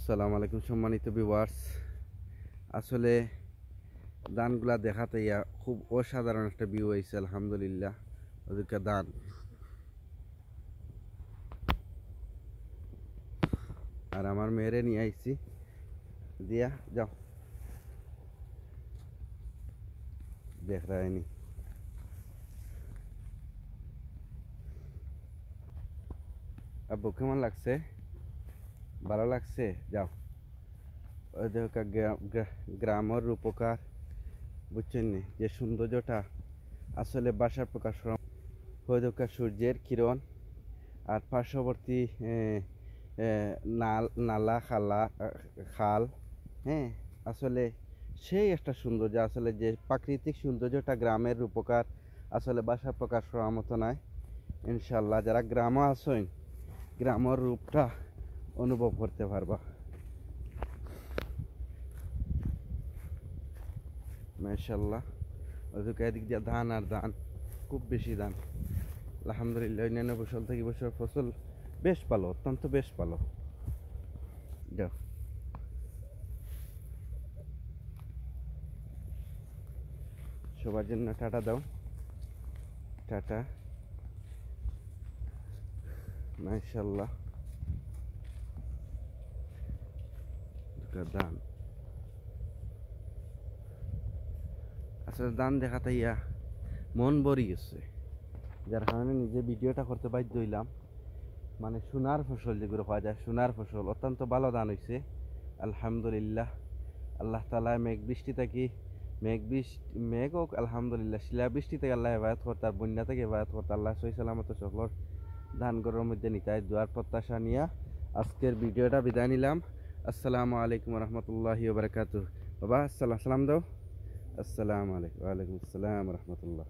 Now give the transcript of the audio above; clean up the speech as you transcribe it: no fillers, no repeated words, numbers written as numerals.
আসসালামু আলাইকুম সম্মানিত ভিউয়ার্স। আসলে ধানগুলা দেখাতে খুব অসাধারণ একটা ভিউ হয়েছে আলহামদুলিল্লাহ। ওদিকে ধান আর আমার মেয়েরে নিয়ে আইছি দিয়া যাও দেখ রায়নি। আব্বু কেমন লাগছে? ভালো লাগছে? যাও ওই দেখো গ্রামের রূপকার, বুঝছেন নি যে সৌন্দর্যটা আসলে বাসার প্রকাশ হয়ে দেখা সূর্যের কিরণ আর পার্শ্ববর্তী নালা খাল। হ্যাঁ, আসলে সেই একটা সৌন্দর্য, আসলে যে প্রাকৃতিক সৌন্দর্যটা গ্রামের রূপকার আসলে বাসায় প্রকাশ করার মতো নয়। ইনশাল্লাহ যারা গ্রামে আসেন গ্রামের রূপটা অনুভব করতে পারবা। মাশাআল্লাহ ওদিকে এদিক দিয়ে ধান আর ধান, খুব বেশি ধান আলহামদুলিল্লাহ। অন্যান্য ফসল থেকে বছর ফসল বেশ ভালো, অত্যন্ত বেশ ভালো। যাও সবার জন্য টাটা দাও, টাটা। মাশাআল্লাহ ধান, আসলে ধান দেখাতে মন ভরে গেছে, যার কারণে নিজে ভিডিওটা করতে বাধ্য হইলাম। মানে সোনার ফসল যেগুলো পাওয়া যায়, সোনার ফসল অত্যন্ত ভালো ধান হয়েছে আলহামদুলিল্লাহ। আল্লাহ তাআলা মেঘ বৃষ্টি থেকে মেঘ হোক আলহামদুলিল্লাহ, শিলা বৃষ্টি থেকে আল্লাহ হেফাজত করতে আর বন্যা থেকে হেফাজত করতে আল্লাহ সহি সালামত সকল ধান গড়ের মধ্যে নিতাই দোয়ার প্রত্যাশা নিয়ে আজকের ভিডিওটা বিদায় নিলাম। আসসালামু আলাইকুম রহমতুল্লাহি ওয়া বারাকাতুহু। বাবা সালাম দাও। আসসালামু আলাইকুম। ওয়ালাইকুম আসসালাম রহমতুল্লাহ।